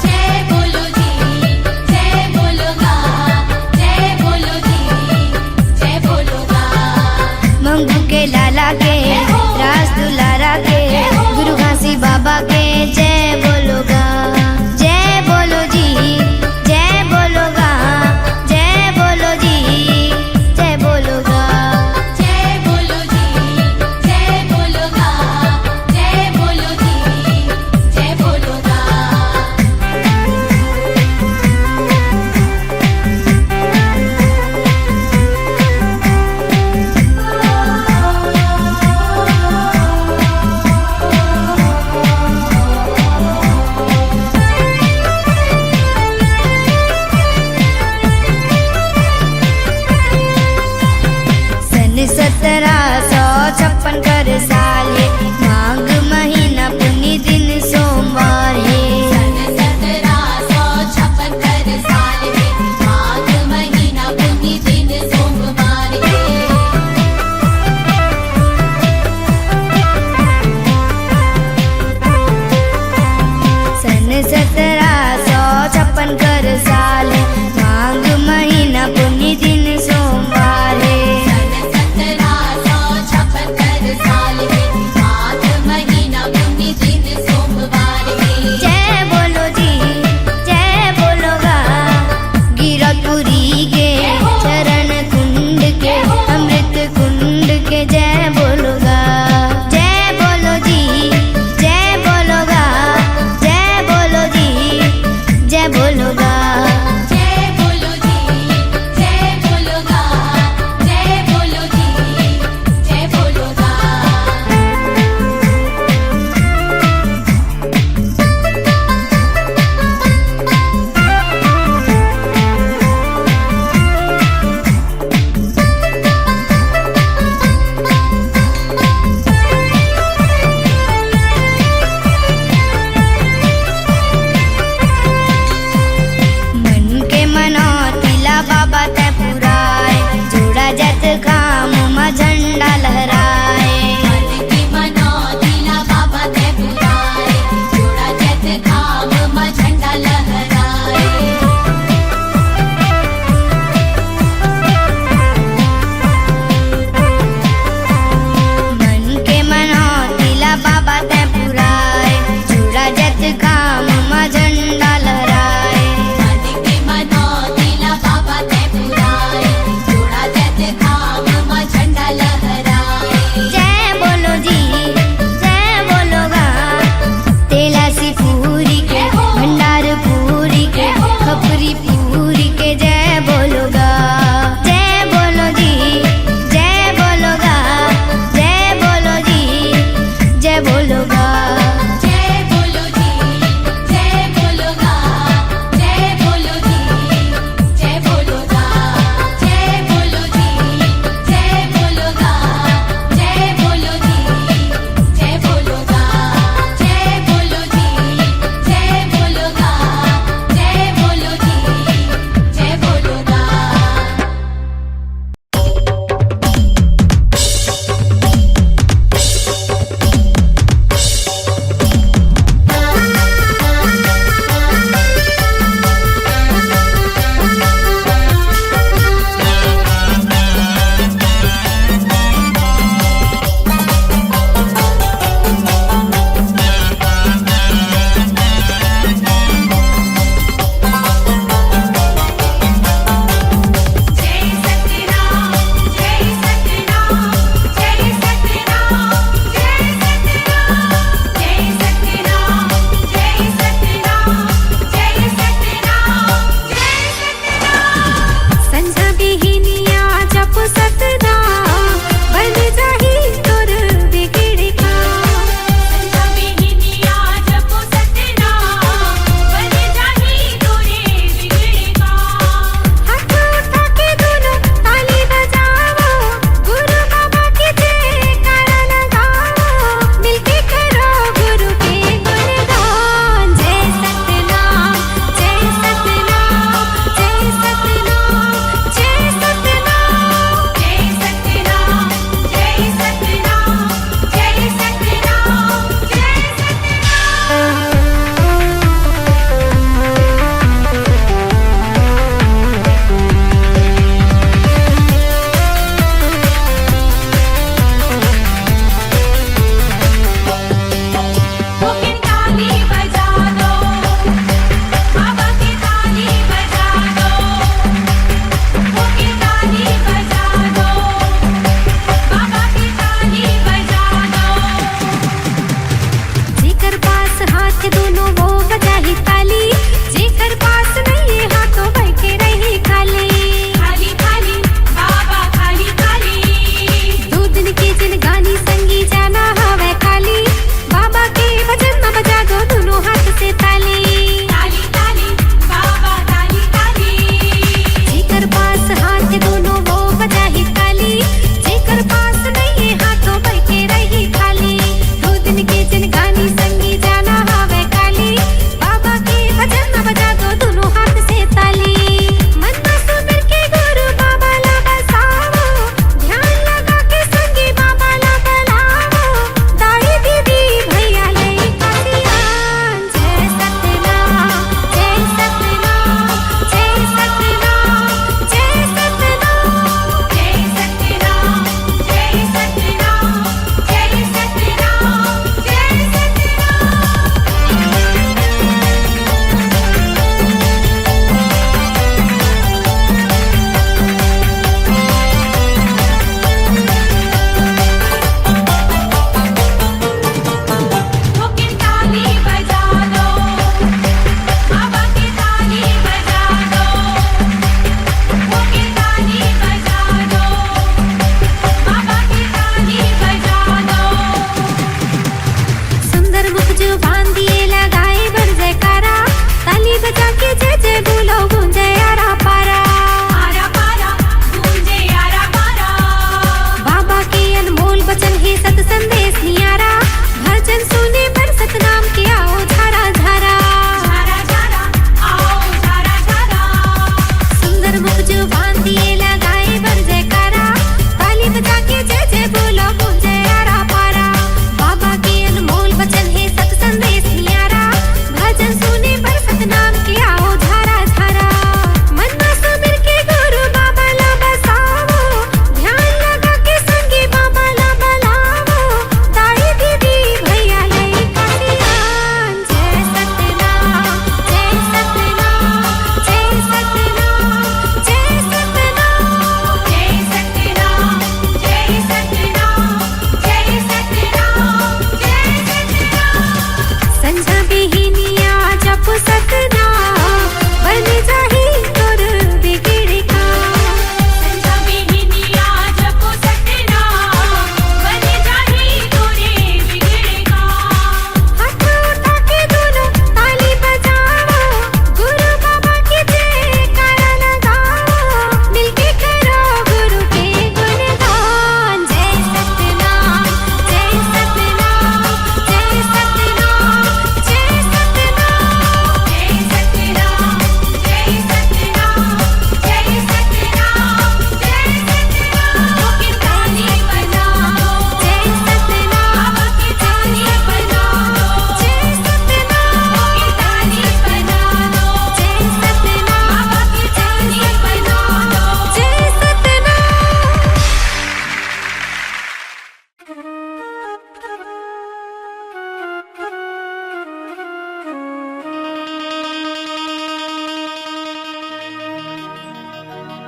जय बोलो जी, जय बोलोगा, जय बोलो जी, जय बोलोगा। मंगू के लाला के, रास दुलारा के, गुरु घासी बाबा के जय बोलोगा। जय बोलो जी, जय बोलोगा, जय बोलो जी, जय बोलोगा। जय बोलो जी, जय बोलोगा, जय बोलो जी, जय बोलोगा। सन 1756 कर साल है, माघ महीना पुण्य दिन सोमवार है। सन 1756 कर साल है, माघ महीना पुण्य दिन सोमवार है। सन 1756 कर साल है, माघ महीना पुण्य दिन सोमवार है। सन 1756 कर साल है, माघ महीना पुण्य दिन सोमवार है। जय बोलो जी, जय बोलोगा, गिरपुरी के चरण कुंड के, अमृत कुंड के जय बोलोगा। जय बोलो जी, जय बोलोगा, जय बोलो जी, जय बोलोगा।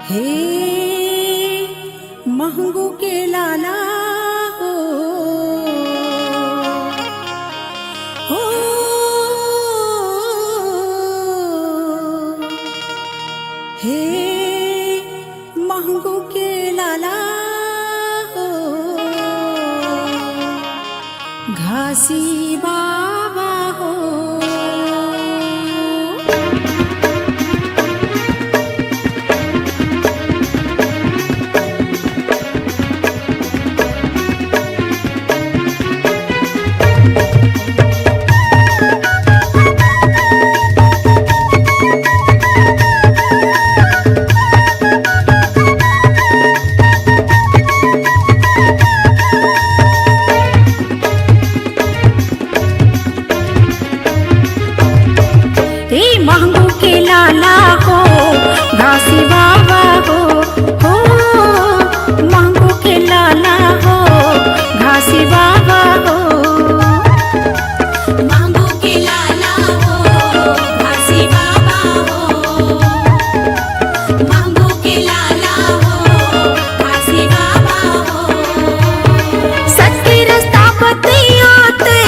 हे महंगू के लाला हो, हो हे महंगू के लाला हो, घासी बाबा हो। महंगू के लाला हो, घासी बाबा हो, हो महंगू के लाला हो, घासी बाबा हो। महंगू के लाला हो, घासी बाबा हो, महंगू के लाला हो, घासी बाबा हो। सच्चे रास्ता बतैयाते,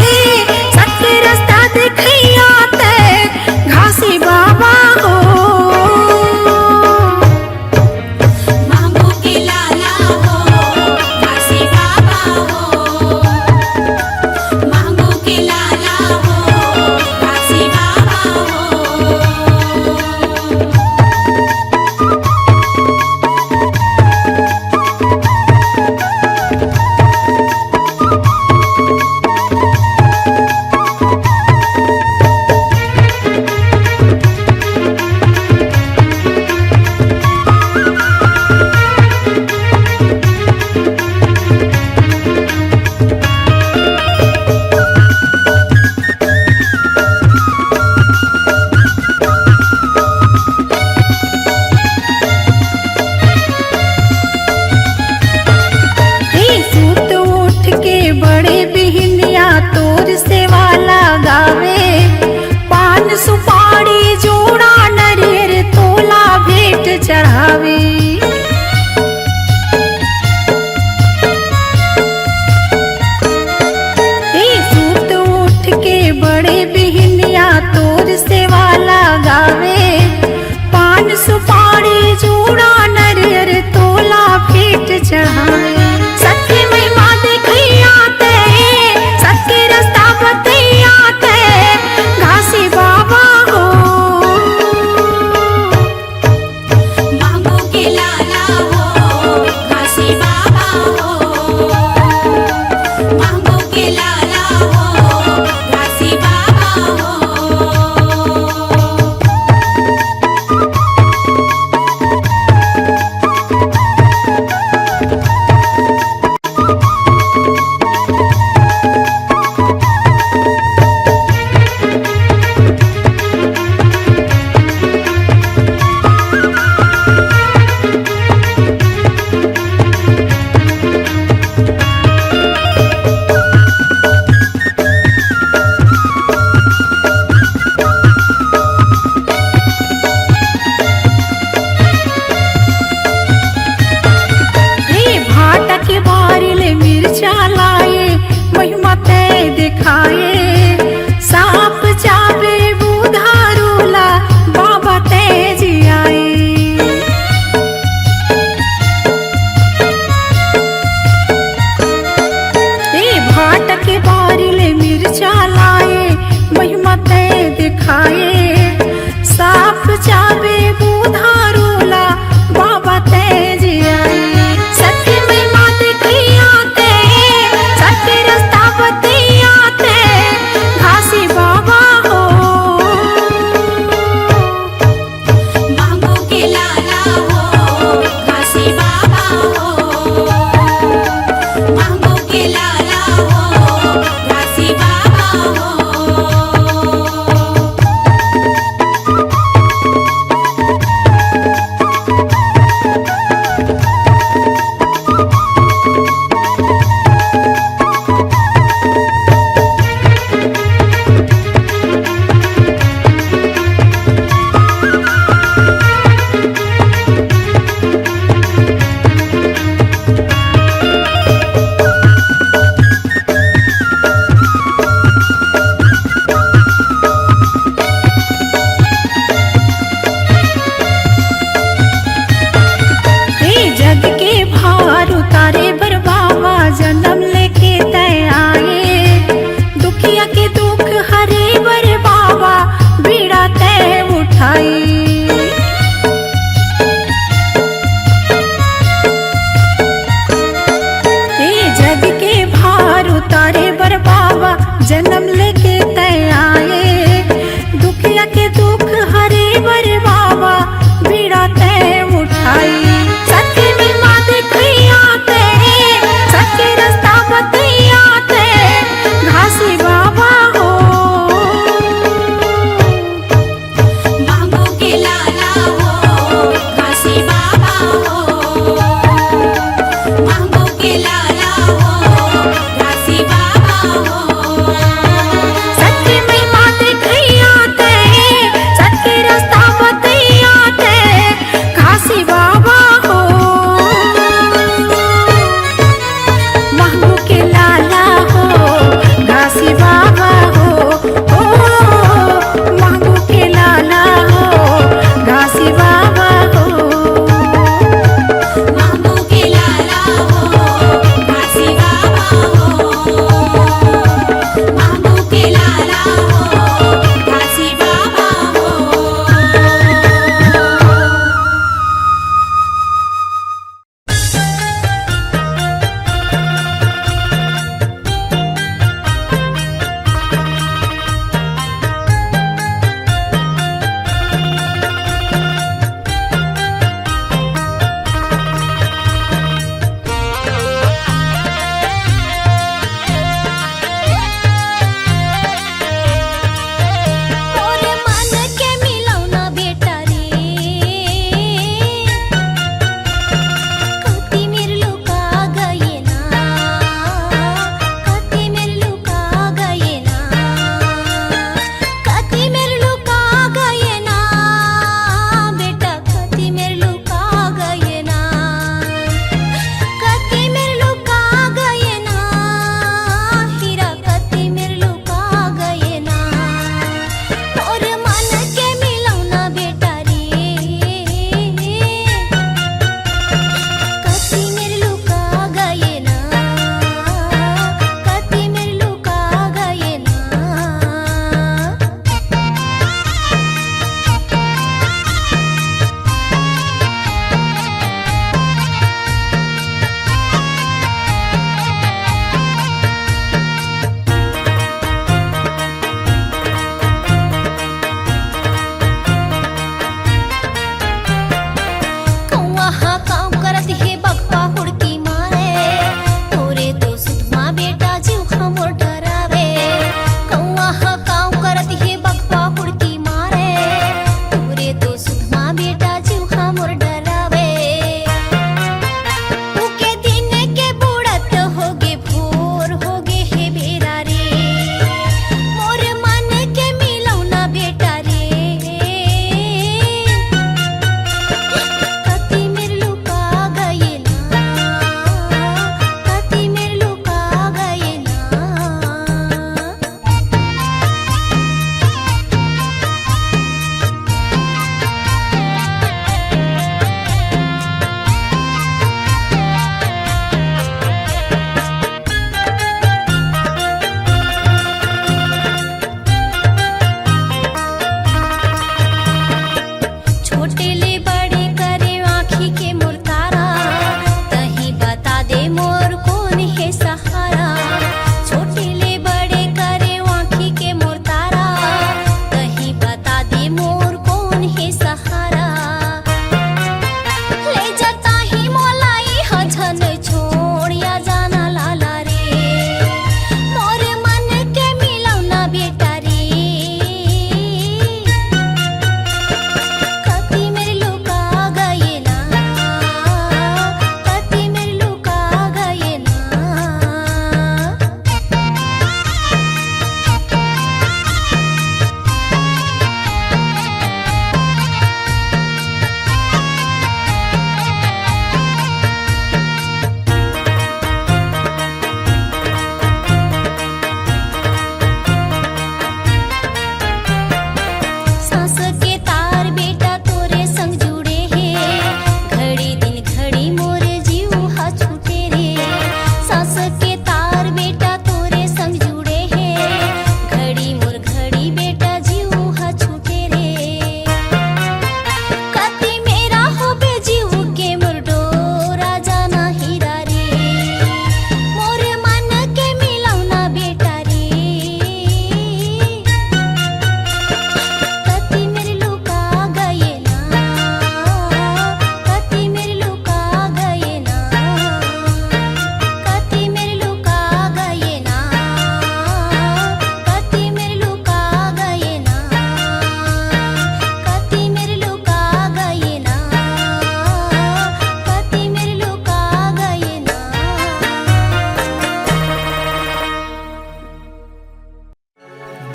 सच्चे रास्ता दिखैयाते, घासी बाबा हो। महंगू के लाला हो, घासी बाबा हो, महंगू के लाला हो, घासी बाबा हो। सूत उठ के बड़े बिहनिया तोर सेवा लगावे, पान सुपारी जोड़ा नरियर तोला भेंट चढ़ावे। सूत उठ के बड़े बिहनिया तोर सेवा लगावे, पान सुपारी जोड़ा नरियर तोला भेंट चढ़ावे। सच्ची महिमा दिखैयाते, सच्चे रास्ता बतैयाते, घासी बाबा हो।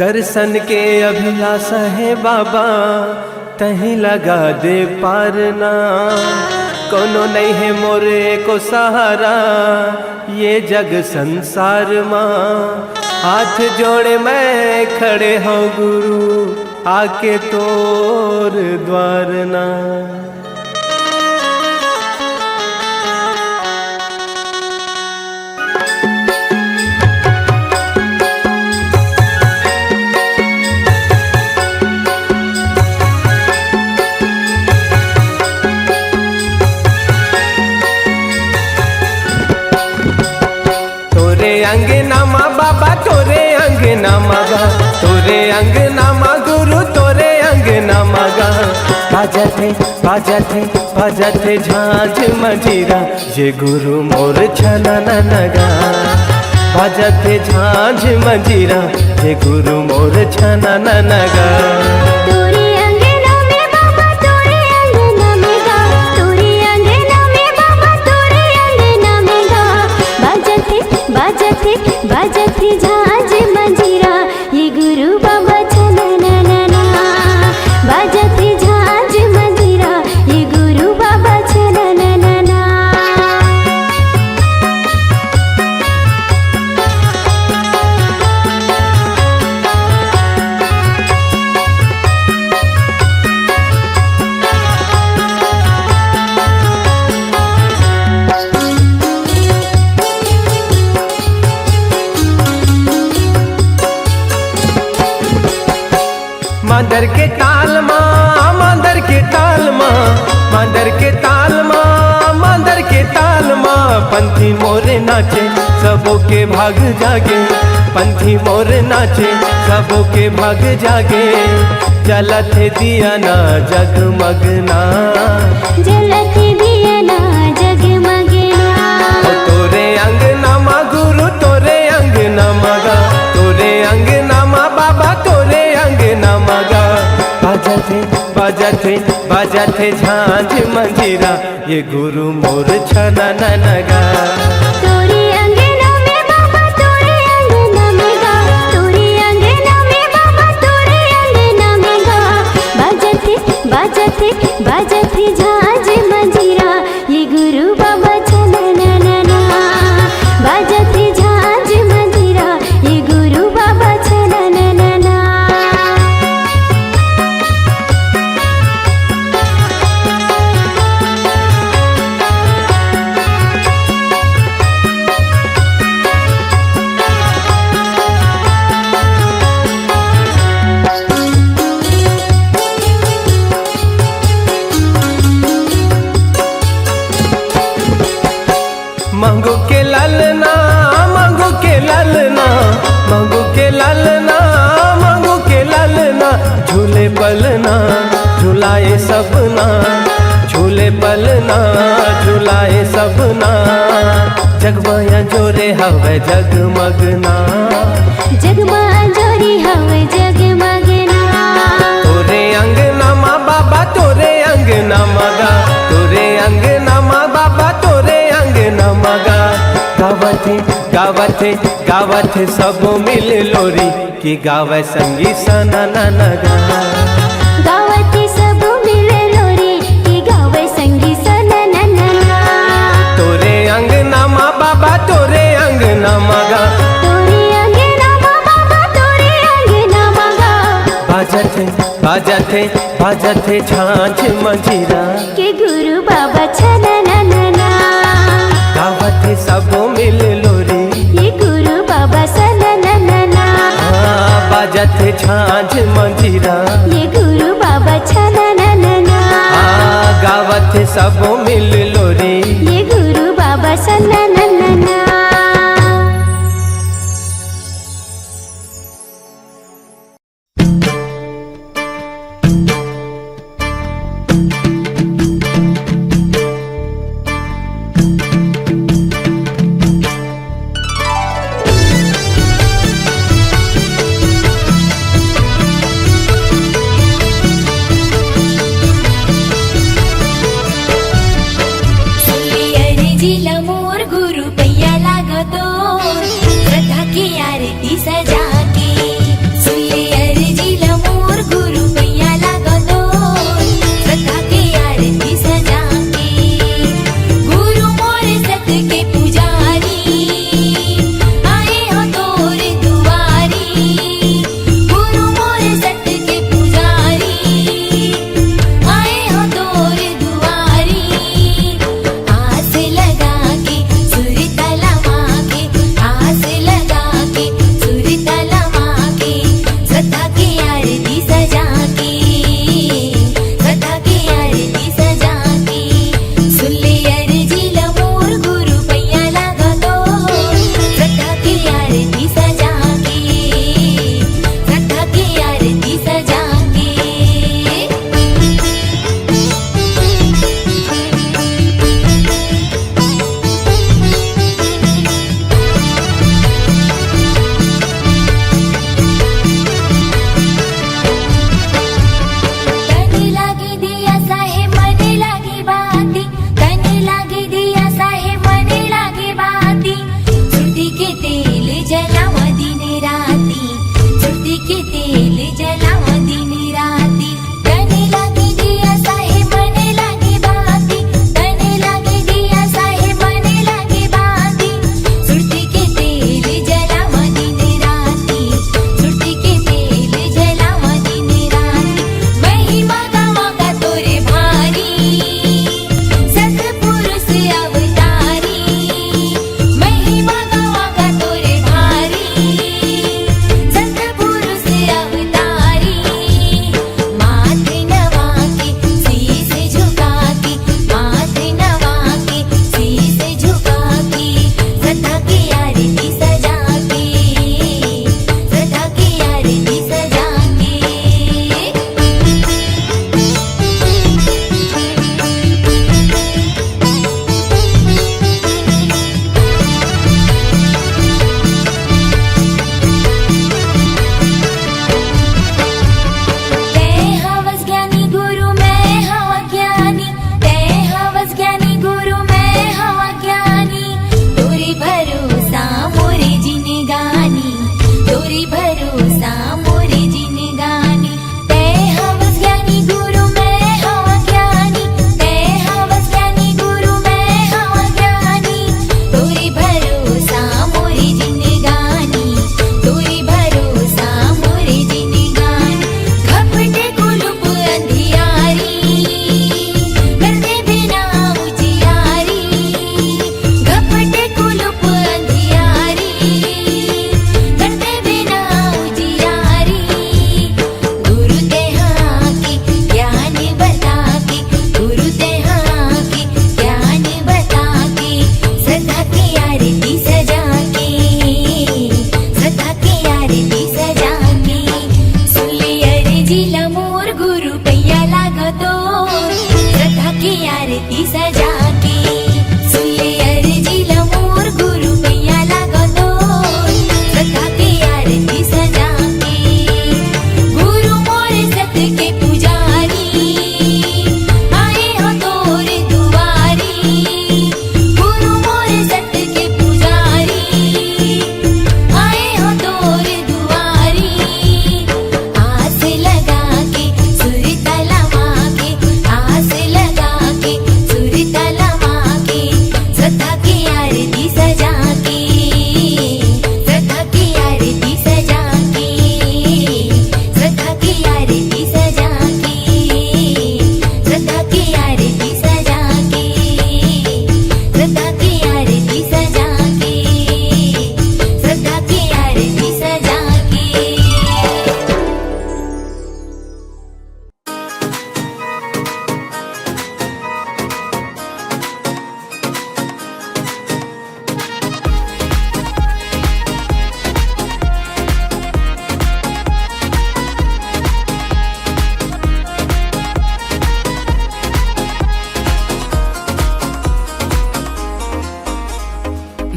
दर्शन के अभिलाषा है बाबा, तहीं लगा दे पारना। कोनो नहीं है मोरे को सहारा, ये जग संसार माँ। हाथ जोड़े मैं खड़े हो गुरु, आके तोर द्वार ना। अंगना माँ बाबा तोरे अंगना मगा, तोरे अंगना माँ गुरु तोरे अंगना मगा। बाजते झांझ मजीरा, ये गुरु मोर छना नगा। बाजते झांझ मजीरा, ये गुरु मोर छना नगा। बाजते झांझ मंजीरा, ये गुरु बाबा छना ना। बाजते झांझ मंजीरा, ये गुरु बाबा छना ना। मांदर के ताल माँ, मांदर के ताल माँ, मांदर के ताल माँ, मांदर के ताल माँ। पंथी मोरे नाचे सबों के भाग जागे, पंथी मोरे नाचे सबों के भाग जागे। जलत दिया ना जगमगना, जलत दिया ना जगमगना। तोरे अंगना माँ गुरु तोरे अंगना मगा, तोरे अंगना माँ बाबा तोरे अंगना मगा। बाजते झांझ मंजीरा, ये गुरु मोर छना नगा। तोरे अंगना में बाबा तोरे अंगना में गा, तोरे अंगना में बाबा तोरे अंगना में गा। बाजते झांझ मंजीरा, ये गुरु बाबा छना ना। बाजते झांझ मंजीरा, ये गुरु बाबा छना ना। मांगो के लालना, मांगो के लालना, मांगो के लालना, मांगो के लालना। झूले पलना झुलाए सबना, झूले पलना झुलाए सबना। जगमाया जोरे हवे जगमगना, जगमा जोरी हवे जगमगना। तोरे अंगना माँ बाबा तोरे अंगना मगा, तोरे अंगना माँ बाबा तोरे अंगना मगा। गावथे सब मिल लोरी, की गावे संगी सना नगा। गावते सब मिले लोरी, की गावे संगी सना ना। तोरे अंगना माँ बाबा तोरे अंगना मगा, तोरे अंगना माँ बाबा तोरे अंगना मगा। बाजते झांझ मंजीरा, के गुरु बाबा छना ना। गावथे सब मिल लोरी, ये गुरु बाबा सना ना। बाजते झांझ मंजीरा, ये गुरु बाबा छना ना। गावथे सब मिल लोरी, ये गुरु बाबा सना ना। श्रद्धा की आरती सजा के सुइए लागतो श्रद्धा की आरती सजा के सुनले अर्जीला मोर गुरु मैया लागतो श्रद्धा की आरती सजा के गुरु मोर सत के पुजारी आए हो तोर दुआरी गुरु मोर सत के पुजारी आए हो तोर दुआरी आस लगा के सुर तलवा के आस लगा के सुर तलवा के श्रद्धा की आरती सजा के श्रद्धा की आरती सजा के श्रद्धा की आरती सजा के श्रद्धा की आरती सजा के श्रद्धा की आरती सजा के श्रद्धा की आरती सजा के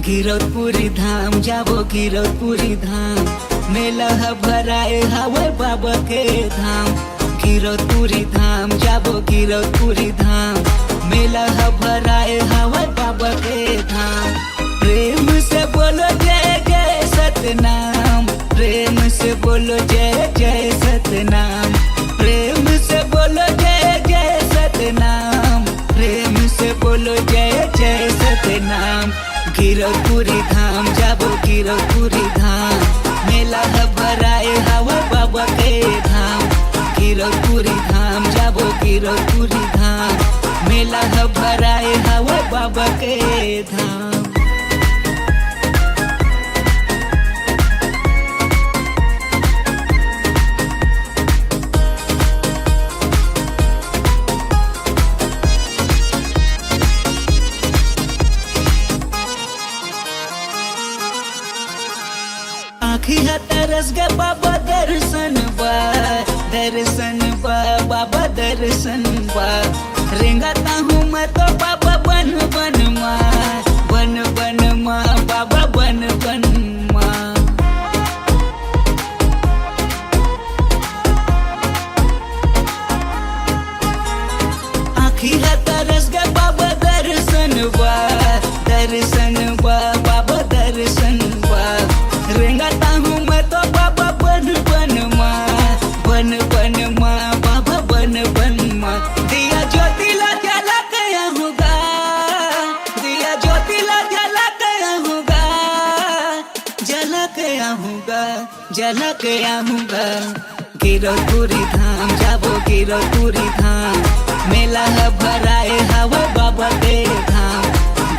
गिरौदपुरी धाम जाबो गिरौदपुरी धाम मेला ह भराए हवे बाबा के धाम गिरौदपुरी धाम जाबो गिरौदपुरी धाम मेला ह भराए हवे बाबा के धाम प्रेम से बोलो जय जय सतनाम प्रेम से बोलो जय जय सतनाम प्रेम से बोलो जय जय सतनाम प्रेम से बोलो जय जय सतनाम गिरौदपुरी धाम जाबो गिरौदपुरी धाम मेला ह भराए हवा बाबा के धाम गिरौदपुरी धाम जाबो गिरौदपुरी धाम मेला ह भराए हवा बाबा के धाम आँखी है तरस गे बाबा दर्शन बा बाबा दर्शन बा रेंगाता हूँ मैं तो बाबा बन बन माँ बाबा बन बन माँ आँखी है तरस गे बाबा दर्शन बा बाबा दर्शन बा रेंगाता हूँ मैं तो बाबा बन बन माँ बाबा बन माँ दिया ज्योतिला जला गया होगा दिया ज्योतिला जला गया होगा जला गया होगा जला गया होगा गिरौदपुरी धाम जाबो गिरौदपुरी धाम मेला है भराए हवा बाबा के धाम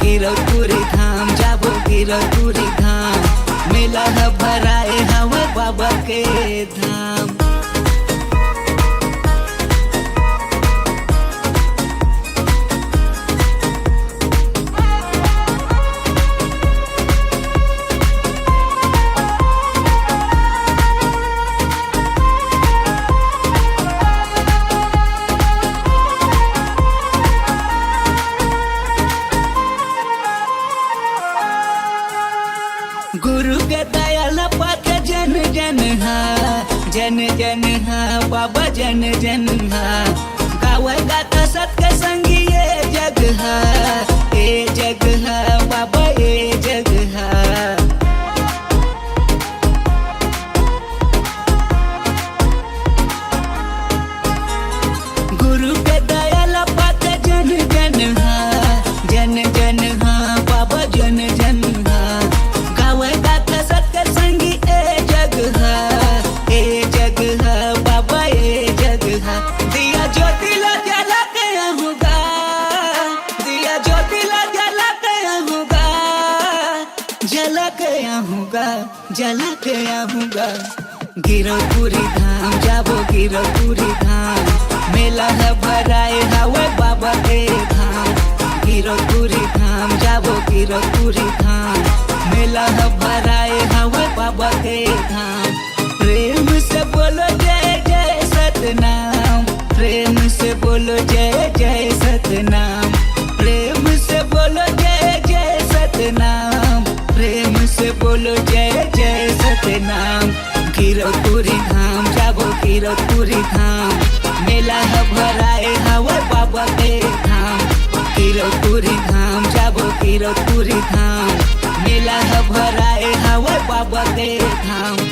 गिरौदपुरी धाम जाबो गिरौदपुरी धाम मेला है भराए हवा बाबा के धाम गुरु के दयाल पात जन जन हा बाबा जन जन हा गावे गाता सत के संगी ये जग हा बाबा ये जग हा गुरु के दयाल पात जन जन हा बाबा जन जन हा गावे गाता सत के संगी ए जग हा बाबा ए जग हा दिया ज्योतिला जला गया होगा दिया ज्योतिला जला गया होगा जला गया होगा जला गया होगा गिरौदपुरी धाम जाबो गिरौदपुरी धाम मेला है भराए हवा बाबा के धाम गिरौदपुरी धाम जाबो गिरौदपुरी धाम मेला है भराए हवा बाबा के धाम प्रेम से बोलो जय जय सतनाम प्रेम बोलो जय जय सतनाम, प्रेम से बोलो जय जय सतनाम, प्रेम से बोलो जय जय सतनाम। गिरौतपुरी धाम जाबो गिरौतपुरी धाम, मेला ह भराए हवे बाबा के धाम। गिरौतपुरी धाम जाबो गिरौतपुरी धाम, मेला ह भराए हवे बाबा के धाम।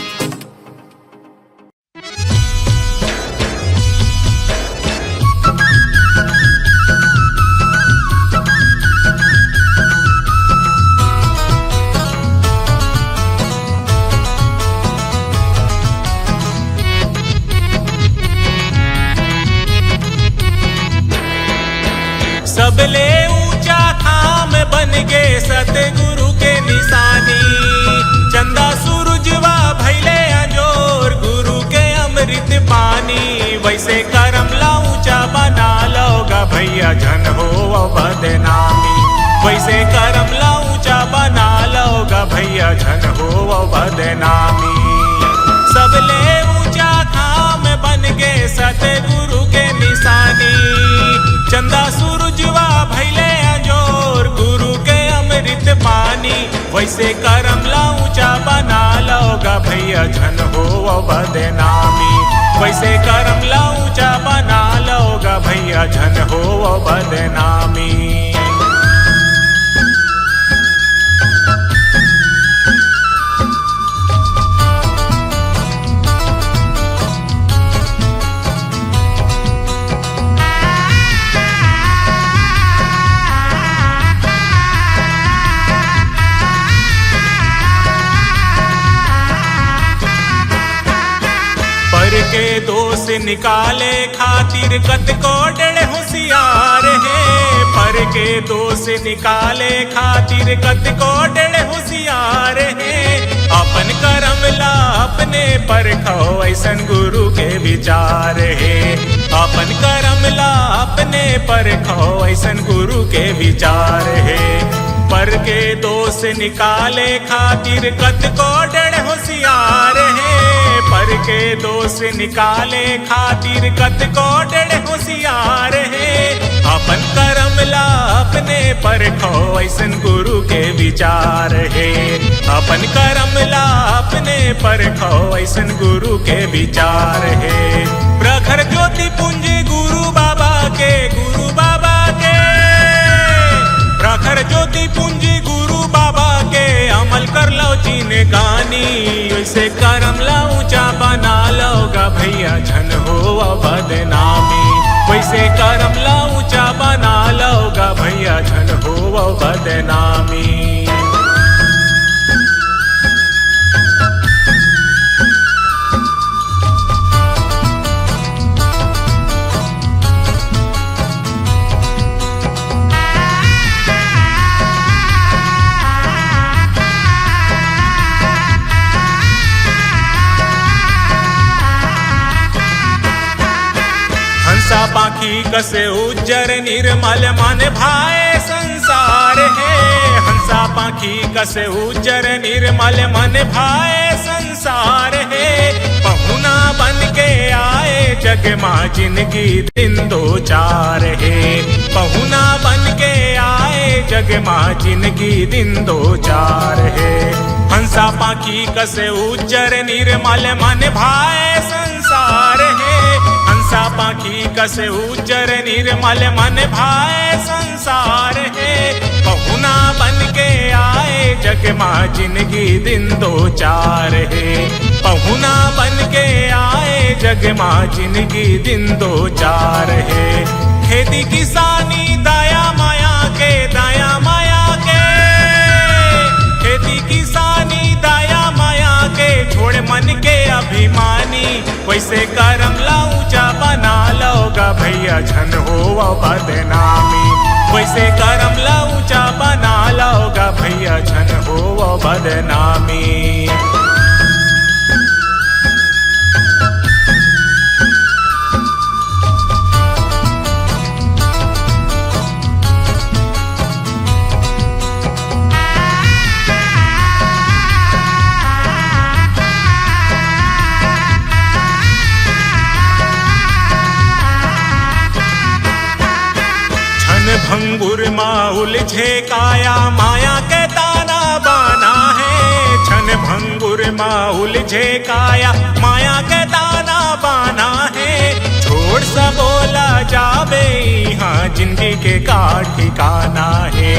सबले ऊंचा धाम बन गए सतगुरु के निशानी, चंदा सूरजवा भैले अंजोर गुरु के अमृत पानी। वैसे करम ला ऊंचा बना लोगा भैया जन हो बदनामी, वैसे करम ला ऊंचा बना लोगा भैया जन हो बदनामी। सबले ऊंचा धाम बन गए सतगुरु के निशानी, चंदा सूरजवा भैले अंजोर गुरु के अमृत पानी। वैसे करम ला ऊंचा बना लोगा भैया जन हो बदनामी, वैसे करम ला ऊंचा बना लोगा भैया जन हो बदनामी। के दोष निकाले खातिर कत को डर होशियार है, पर के दोष निकाले खातिर कत को डर होशियार है। अपन करम ला अपने परखो ऐसन गुरु के विचार है, अपन करम ला अपने परखो ऐसन गुरु के विचार है। पर के दोष निकाले खातिर कत को डर होशियार है, पर के दोष निकाले खातिर कत को डर होशियार है। अपन करम ला अपने परखो ऐसन गुरु के विचार है, अपन करम ला अपने परखो ऐसन गुरु के विचार है। प्रखर ज्योति पुंज गुरु बाबा के, गुरु बाबा के प्रखर ज्योति पुंज गुरु बाबा के, अमल कर लो जीन गानी। वैसे करम ला ऊंचा बना लोगा भैया जन हो बदनामी, वैसे करम ला ऊंचा बना लोगा भैया जन हो बदनामी। हंसा पाखी कसे उज्जर निर्मल मन भाए संसार है, हंसा पाखी कसे उज्जर निर्मल मन भाए संसार है। पहुना बन के आए जग माँ जिनकी दिन दो चार है, पहुना बन के आए जग माँ जिनकी दिन दो चार है। हंसा पाखी कसे उज्जर निर्मल मन भाए संसार है, हंसा पाखी कसे उज्जर निर्मल मन भाए संसार है। पहुना बन के आए जग माँ जिनकी दिन दो चार है, पहुना बन के आए जग माँ जिनकी दिन दो चार है। खेती किसानी दया माया के, दया माया के खेती किसानी दया माया के, छोड़ मन के अभिमानी। वैसे करम ला ऊंचा बना लोगा भैया जन हो बदनामी, वैसे करम ला ऊंचा बना लोगा भैया जन हो बदनामी। माँ उलझे काया माया के ताना बाना है। क्षण भंगुर माँ उलझे काया माया के ताना बाना है। छोड़ सा बोला जाबे यहाँ जिंदगी के का ठिकाना है।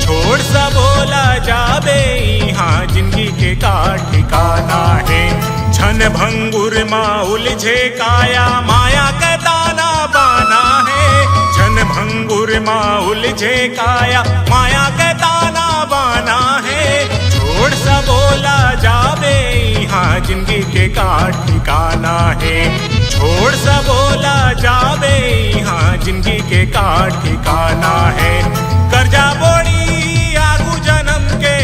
छोड़ सा बोला जाबे यहाँ जिंदगी के का ठिकाना है। क्षण भंगुर माँ उलझे काया माया के ताना बाना है। क्षण भंगुर माँ उलझे काया माया के ताना बाना है। छोड़ सा बोला जाबे यहाँ जिंदगी के का ठिकाना है। छोड़ सा बोला जाबे यहाँ जिंदगी के का ठिकाना है। कर्जा बोड़ी आगू जन्म के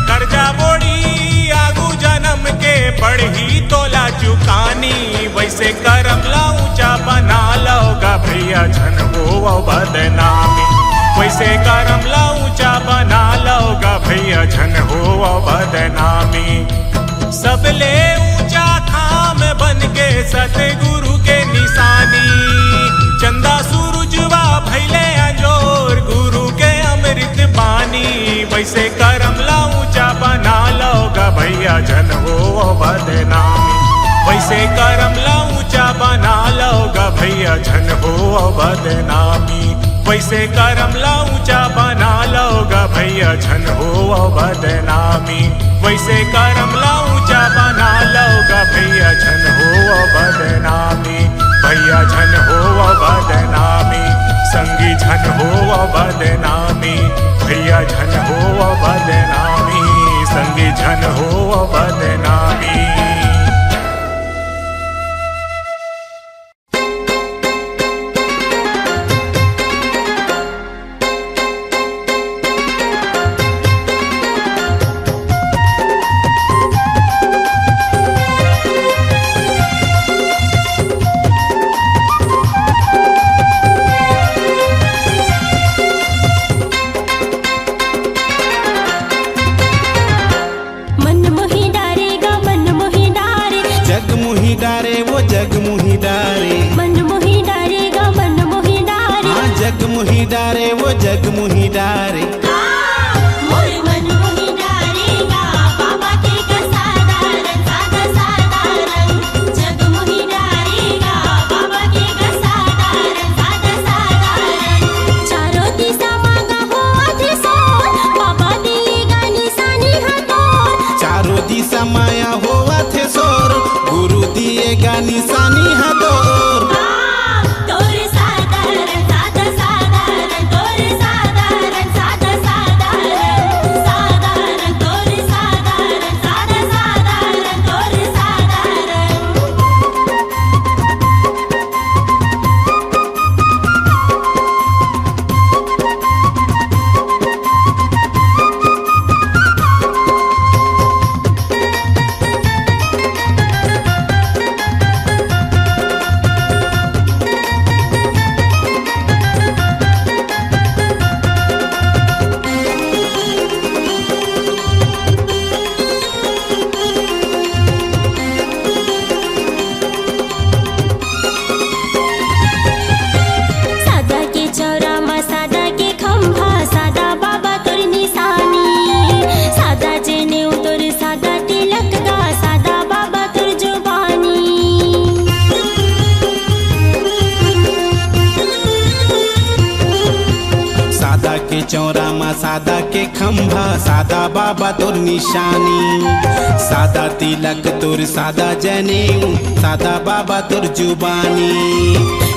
कर्जा बोड़ी आगू जन्म के पढ़ी तोला चुकानी। वैसे करम ला ऊंचा बना लोगा भैया झन हो बदनामी। वैसे करम ला ऊंचा बना लोगा भैया झन हो बदनामी। सबले ऊंचा खाम बन के सतगुरु के निशानी। चंदा सूरजवा भैले अंजोर गुरु के अमृत बानी। वैसे करम ला ऊंचा बना लोगा भैया झन हो बदनामी। वैसे करम ला ऊंचा बना लोगा भैया झन हो बदनामी। वैसे करम ला ऊंचा बना लोगा भैया झन हो बदनामी। वैसे करम ला ऊंचा बना लोगा भैया झन हो बदनामी। भैया झन हो बदनामी। संगी झन हो बदनामी। भैया झन हो बदनामी। संगी झन हो बदनामी। चौरा मा सादा के खंभा सादा बाबा तोर निशानी। सादा तिलक तोर सादा जनेऊ सादा बाबा तोर जुबानी।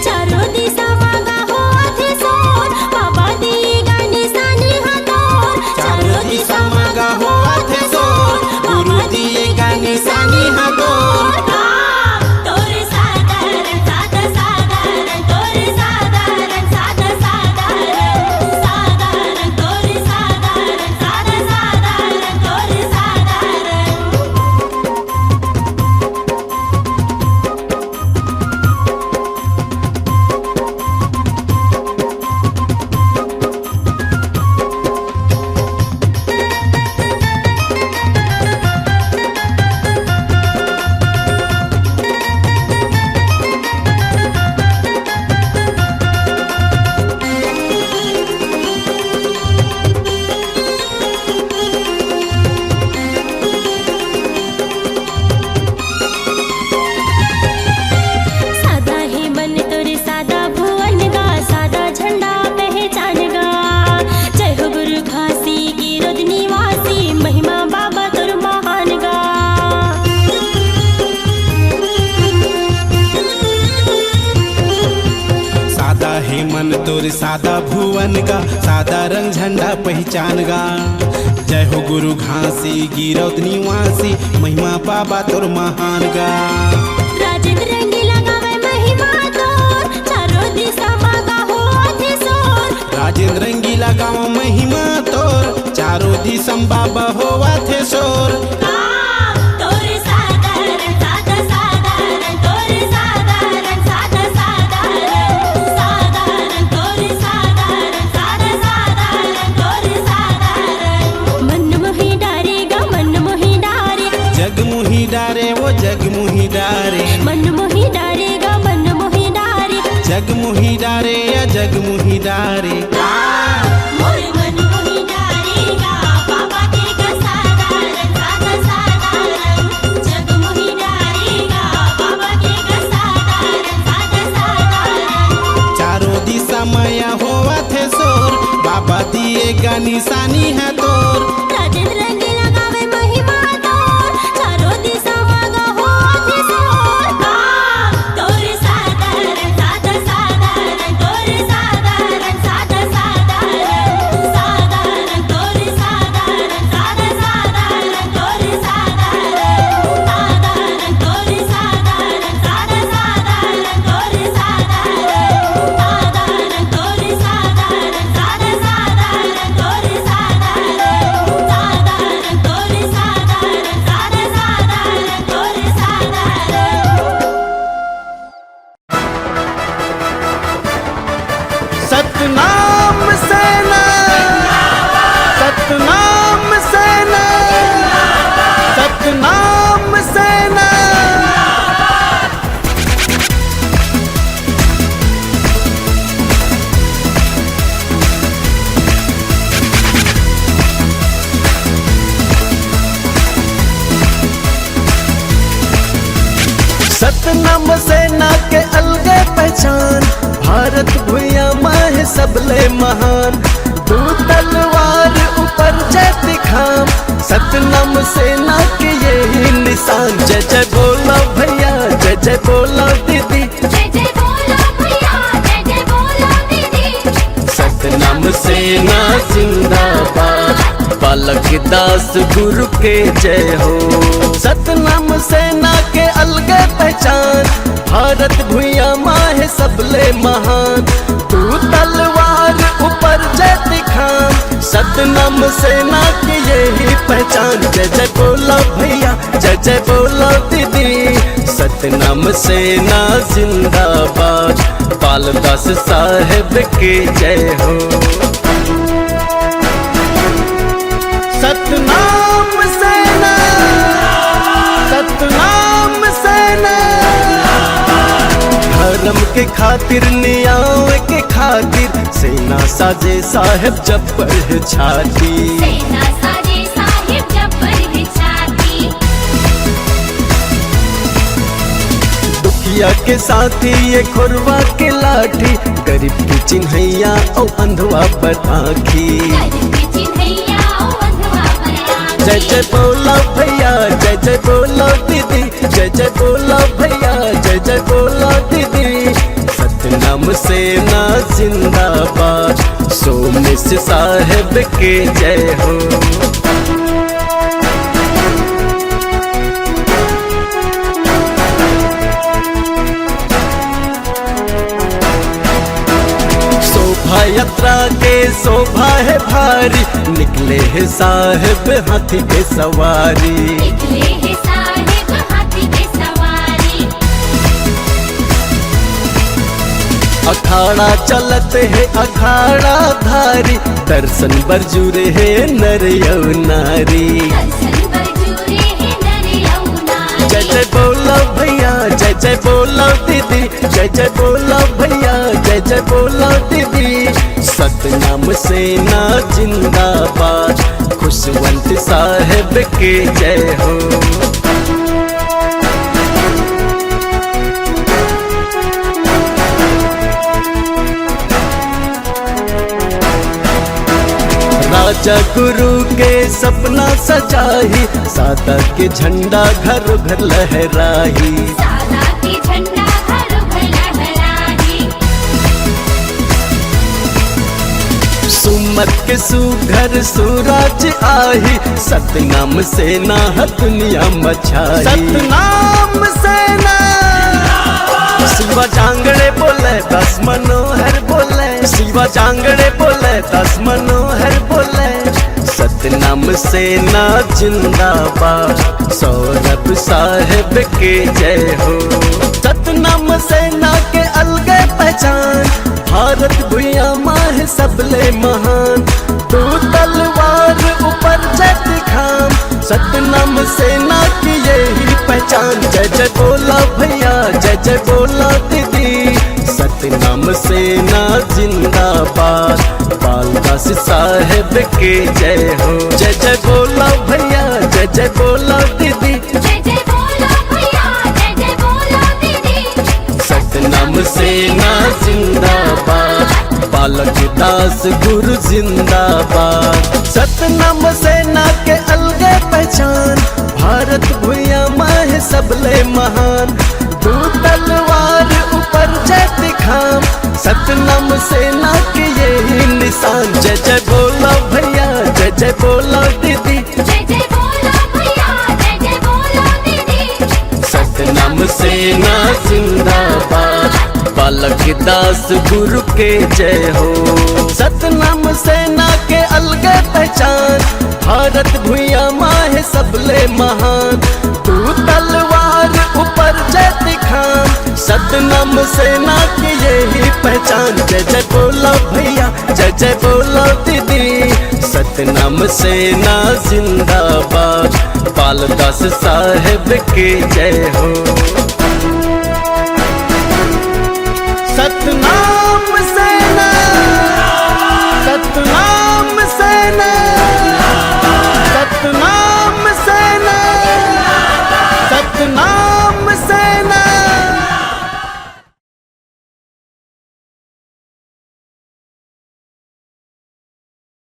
चारों दिशा मांगा हो अथे सोन बाबा देगा निशानी हाथों। चारों दिशा मांगा हो अथे सोन गुरु दिएगा निशानी हाथों। रहे मन तोर सादा भुवन गा, सादा रंग झंडा पहचान गा। जय हो गुरु घासी गिरौत निवासी, महिमा बाबा तोर महान गा। राजेंद्र रंगीला गावे महिमा तोर, चारों दिशा मागा हो आथे सोर। राजेंद्र रंगीला गाँव महिमा तोर, चारों दिसम बाबा होवा थे शोर। तोरे साधारण साधा साधारण, तोरे साधारण साधा साधारण, साधारण तोरे साधारण साधा साधारण, तोरे साधारण। मन मोहि डारे गा मन मोहि डारे, जग मुही डारे वो जग मुही डारे, मन मोहि डारे गा मन मोहि डारे। जग मुही डारे या जग मुही डारे। मोर मन मोहि डारे गा बाबा के गा साधारण साधा साधारण, जग मोहि डारे गा बाबा के गा साधारण साधा साधारण। चारों दिशा माया होवा थे शोर, बाबा दिए गा निशानी है तोर। राजेंद्र रंगीला गावे महिमा तोर, चारों दिशा मागा हो आथे सोर। तोरे साधारण साधा साधारण, तोरे साधारण साधा साधारण, साधारण तोरे साधारण साधा साधारण, तोरे साधारण, साधारण तोरे साधारण साधा साधारण, तोरे साधारण, साधारण तोरे साधारण साधा साधारण, तोरे साधारण, साधारण तोरे साधारण साधा साधारण, तोरे साधारण। सतनाम सेना, सतनाम सेना, सतनाम सेना। सतनाम सेना के अलगे पहचान, भारत भूया माह सबले महान। दो तलवार ऊपर जय दिखाम, सतनाम सेना के यही निशान। जय जय बोला भैया, जय जय बोला दीदी, जय जय बोलो भैया, जय जय बोलो दीदी। सतनाम सेना जिंदाबाद, बालक दास गुरु के जय हो। सतनाम सेना के अलगे पहचान, भारत भूया माह सबले महान। तू तलवार ऊपर जय दिखाम, सतनाम सेना की यही पहचान। जय जय बोला भैया, जय जय बोला दीदी, सतनाम सेना जिंदाबाद, बालदास साहेब के जय हो। सतनाम सेना, सतनाम सेना। धर्म के खातिर न्याय के खातिर, सेना साजे साहेब जब बढ़ छाती। सेना साजे साहिब जब बढ़ छाती, दुखिया के साथी ये खुरवा के लाठी, गरीब की चिन्हैया और अंधवा पर आँखी। गरीब की चिन्हैया ओ बंधुआ बना। जय जय बोला भैया, जय जय बोला दीदी, जय जय बोला भैया, जय जय बोला दीदी। सतनाम सेना जिंदाबाद, सोमेश साहेब के जय हो। शोभा यात्रा के शोभा है भारी, निकले है साहेब हाथी पे सवारी। निकले हैं साहिब हाथी पे सवारी, अखाड़ा चलत है अखाड़ा धारी, दर्शन बरजूरे है नर यौ नारी। दर्शन बरजूरे हैं नर यमुना। जय जय बोला भैया, जय जय बोला दीदी, जय जय बोला भैया, जय जय बोला दीदी। सतनाम सेना जिंदाबाद, खुशवंत साहेब के जय हो। राजा गुरु के सपना सजाही, सादा के झंडा घर घर लहराही। सादा के झंडा घर घर लहराही, किस्मत के सुघर सूरज आही, सतनाम से ना दुनिया मछाई। सतनाम से ना शिवा जांगड़े बोले 10 मनोहर बोले, शिवा जांगड़े बोले 10 मनोहर बोले। सतनाम से ना जिंदाबाद, सौरभ साहेब के जय हो। सतनाम से ना के अलगे पहचान, भारत भुइया माह सबले महान। तू तलवार ऊपर जट खाम, सतनाम सेना की यही पहचान। जय जय बोला भैया, जय जय बोला दीदी, सतनाम सेना जिंदाबाद, बालदास साहेब के जय हो। जय जय बोला भैया, जय जय बोला दीदी, जय जय बोलो भैया, जय जय बोलो दीदी। सतनाम सेना जिंदाबाद, बालक दास गुरु जिंदाबाद। सतनाम सेना के अलगे पहचान, भारत भुइया माह सबले महान। दू तलवार ऊपर जय दिखाम, सतनाम सेना की यही निशान। जय जय बोला भैया, जय जय बोला दीदी, जय जय बोलो भैया, जय जय बोलो दीदी। सतनाम सेना जिंदाबाद, बालक दास गुरु के जय हो। सतनाम सेना के अलगे पहचान, भारत भुइया माह सबले महान। तू तलवार ऊपर जय दिखाम, सतनाम सेना की यही पहचान। जय जय बोला भैया, जय जय बोला दीदी, सतनाम सेना जिंदाबाद, बालदास साहेब के जय हो। सतनाम सेना, सतनाम सेना।